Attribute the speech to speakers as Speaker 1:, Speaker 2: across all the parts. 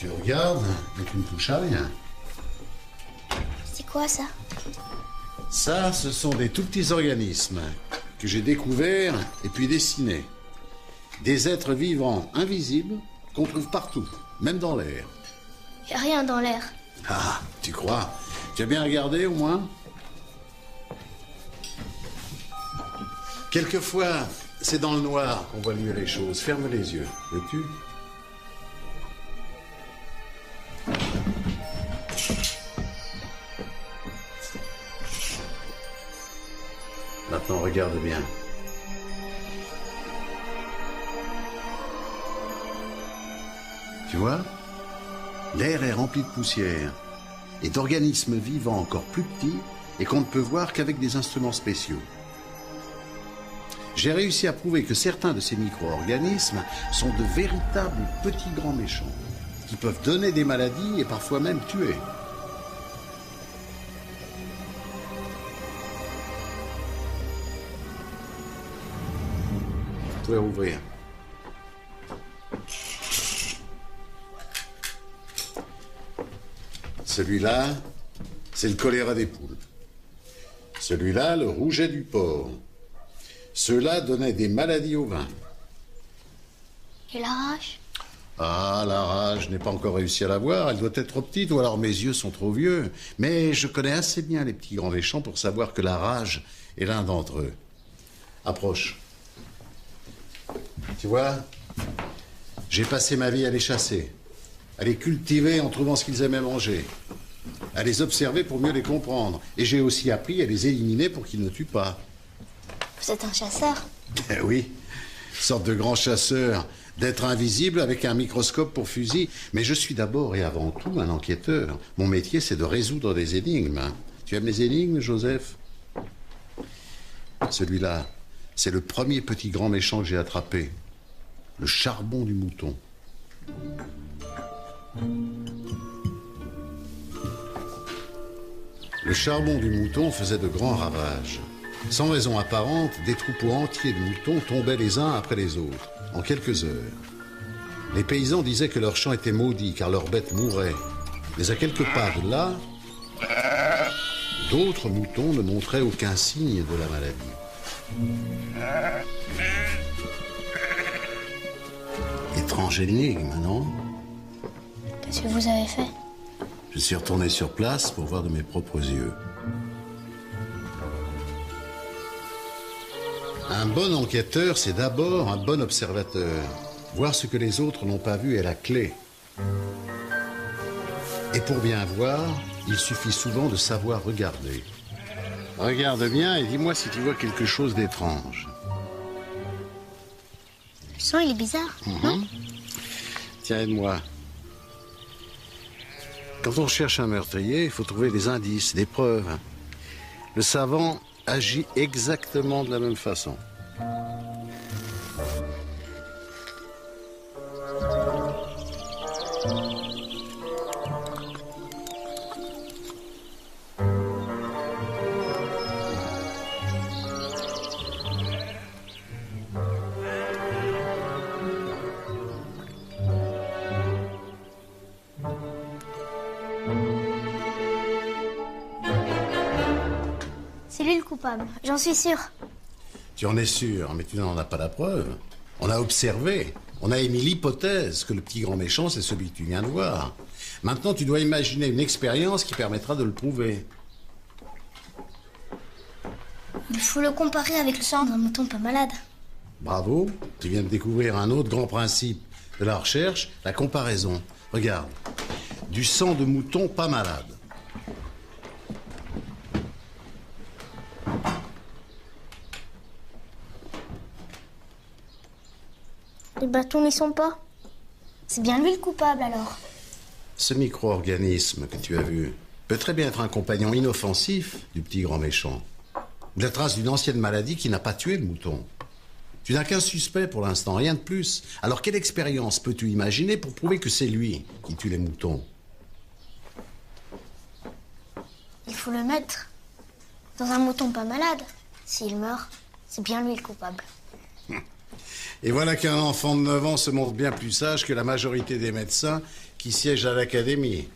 Speaker 1: Tu regardes, mais tu ne touches à rien.
Speaker 2: C'est quoi ça?
Speaker 1: Ça, ce sont des tout petits organismes que j'ai découverts et puis dessinés. Des êtres vivants invisibles qu'on trouve partout, même dans l'air.
Speaker 2: Y a rien dans l'air.
Speaker 1: Ah, tu crois? Tu as bien regardé au moins? Quelquefois, c'est dans le noir qu'on voit mieux les choses. Ferme les yeux, veux-tu? Maintenant, regarde bien. Tu vois? L'air est rempli de poussière et d'organismes vivants encore plus petits et qu'on ne peut voir qu'avec des instruments spéciaux. J'ai réussi à prouver que certains de ces micro-organismes sont de véritables petits grands méchants qui peuvent donner des maladies et parfois même tuer. Tu pouvez ouvrir. Celui-là, c'est le choléra des poules. Celui-là, le rouget du porc. Ceux-là donnaient des maladies au vin.
Speaker 2: Et la rage?
Speaker 1: Ah, la rage, je n'ai pas encore réussi à la voir. Elle doit être trop petite ou alors mes yeux sont trop vieux. Mais je connais assez bien les petits grands méchants pour savoir que la rage est l'un d'entre eux. Approche. Tu vois, j'ai passé ma vie à les chasser, à les cultiver en trouvant ce qu'ils aimaient manger, à les observer pour mieux les comprendre. Et j'ai aussi appris à les éliminer pour qu'ils ne tuent pas.
Speaker 2: Vous êtes un chasseur?
Speaker 1: Eh oui, sorte de grand chasseur, d'être invisible avec un microscope pour fusil. Mais je suis d'abord et avant tout un enquêteur. Mon métier, c'est de résoudre des énigmes. Tu aimes les énigmes, Joseph? Celui-là, c'est le premier petit grand méchant que j'ai attrapé. Le charbon du mouton. Le charbon du mouton faisait de grands ravages. Sans raison apparente, des troupeaux entiers de moutons tombaient les uns après les autres, en quelques heures. Les paysans disaient que leur champ était maudit car leurs bêtes mouraient. Mais à quelques pas de là, d'autres moutons ne montraient aucun signe de la maladie. Étrange énigme, non?
Speaker 2: Qu'est-ce que vous avez fait?
Speaker 1: Je suis retourné sur place pour voir de mes propres yeux. Un bon enquêteur, c'est d'abord un bon observateur. Voir ce que les autres n'ont pas vu est la clé. Et pour bien voir, il suffit souvent de savoir regarder. Regarde bien et dis-moi si tu vois quelque chose d'étrange.
Speaker 2: Le sang, il est bizarre, non?
Speaker 1: Tiens, aide-moi. Quand on cherche un meurtrier, il faut trouver des indices, des preuves. Le savant agit exactement de la même façon.
Speaker 2: C'est lui le coupable, j'en suis sûre.
Speaker 1: Tu en es sûr, mais tu n'en as pas la preuve. On a observé, on a émis l'hypothèse que le petit grand méchant, c'est celui que tu viens de voir. Maintenant, tu dois imaginer une expérience qui permettra de le prouver.
Speaker 2: Il faut le comparer avec le sang d'un mouton pas malade.
Speaker 1: Bravo, tu viens de découvrir un autre grand principe de la recherche, la comparaison. Regarde, du sang de mouton pas malade.
Speaker 2: Les bâtons n'y sont pas. C'est bien lui le coupable alors.
Speaker 1: Ce micro-organisme que tu as vu peut très bien être un compagnon inoffensif du petit grand méchant. Ou la trace d'une ancienne maladie qui n'a pas tué le mouton. Tu n'as qu'un suspect pour l'instant, rien de plus. Alors quelle expérience peux-tu imaginer pour prouver que c'est lui qui tue les moutons?
Speaker 2: Il faut le mettre dans un mouton pas malade. S'il meurt, c'est bien lui le coupable.
Speaker 1: Et voilà qu'un enfant de 9 ans se montre bien plus sage que la majorité des médecins qui siège à l'Académie.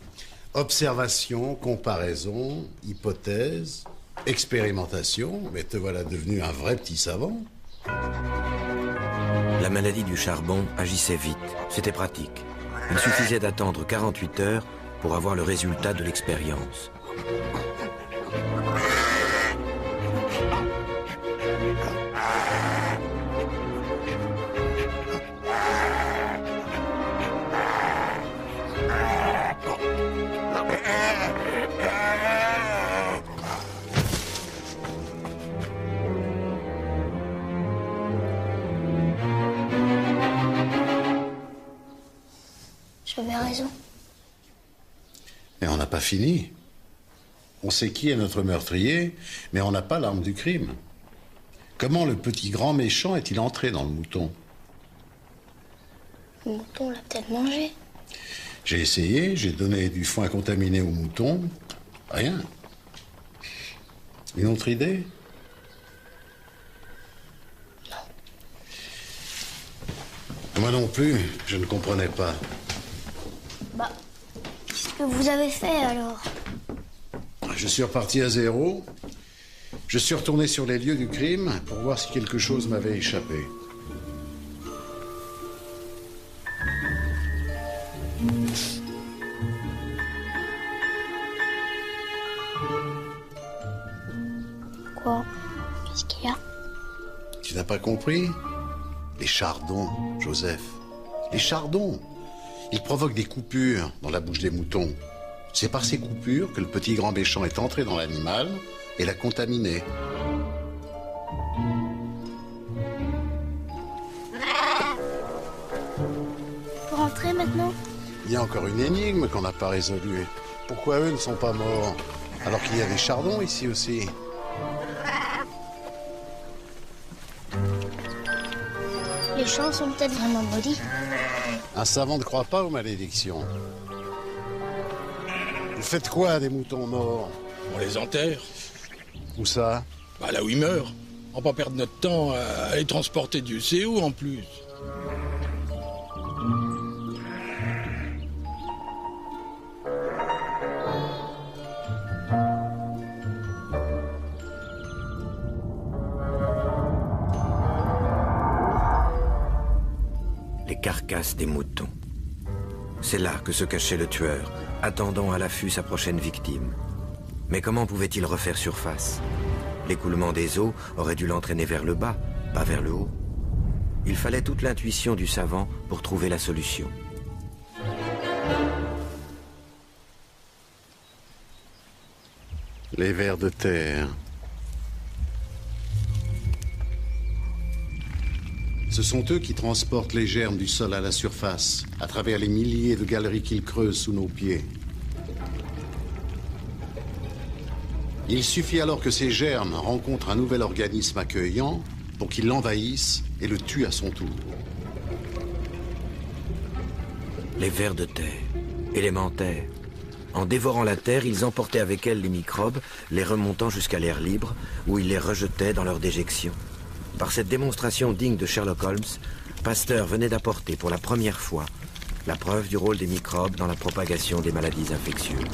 Speaker 1: Observation, comparaison, hypothèse, expérimentation. Mais te voilà devenu un vrai petit savant.
Speaker 3: La maladie du charbon agissait vite. C'était pratique. Il suffisait d'attendre 48 heures pour avoir le résultat de l'expérience.
Speaker 2: J'avais raison.
Speaker 1: Mais on n'a pas fini. On sait qui est notre meurtrier, mais on n'a pas l'arme du crime. Comment le petit grand méchant est-il entré dans le mouton?
Speaker 2: Le mouton l'a peut-être mangé.
Speaker 1: J'ai essayé, j'ai donné du foin contaminé au mouton. Rien. Une autre idée?
Speaker 2: Non.
Speaker 1: Moi non plus, je ne comprenais pas.
Speaker 2: Bah, qu'est-ce que vous avez fait alors?
Speaker 1: Je suis reparti à zéro. Je suis retourné sur les lieux du crime pour voir si quelque chose m'avait échappé.
Speaker 2: Quoi? Qu'est-ce qu'il y a?
Speaker 1: Tu n'as pas compris? Les chardons, Joseph. Les chardons. Ils provoquent des coupures dans la bouche des moutons. C'est par ces coupures que le petit grand méchant est entré dans l'animal et l'a contaminé.
Speaker 2: Pour rentrer maintenant?
Speaker 1: Il y a encore une énigme qu'on n'a pas résolue. Pourquoi eux ne sont pas morts alors qu'il y a des chardons ici aussi?
Speaker 2: Les champs sont peut-être vraiment maudits.
Speaker 1: Un savant ne croit pas aux malédictions. Vous faites quoi des moutons morts?
Speaker 4: On les enterre.
Speaker 1: Où ça?
Speaker 4: Bah là où ils meurent. On va pas perdre notre temps à les transporter Dieu sait où en plus.
Speaker 3: Les carcasses des moutons. C'est là que se cachait le tueur, attendant à l'affût sa prochaine victime. Mais comment pouvait-il refaire surface? L'écoulement des eaux aurait dû l'entraîner vers le bas, pas vers le haut. Il fallait toute l'intuition du savant pour trouver la solution.
Speaker 1: Les vers de terre. Ce sont eux qui transportent les germes du sol à la surface, à travers les milliers de galeries qu'ils creusent sous nos pieds. Il suffit alors que ces germes rencontrent un nouvel organisme accueillant pour qu'il l'envahisse et le tue à son tour.
Speaker 3: Les vers de terre, élémentaires. En dévorant la terre, ils emportaient avec elles les microbes, les remontant jusqu'à l'air libre, où ils les rejetaient dans leur déjection. Par cette démonstration digne de Sherlock Holmes, Pasteur venait d'apporter pour la première fois la preuve du rôle des microbes dans la propagation des maladies infectieuses.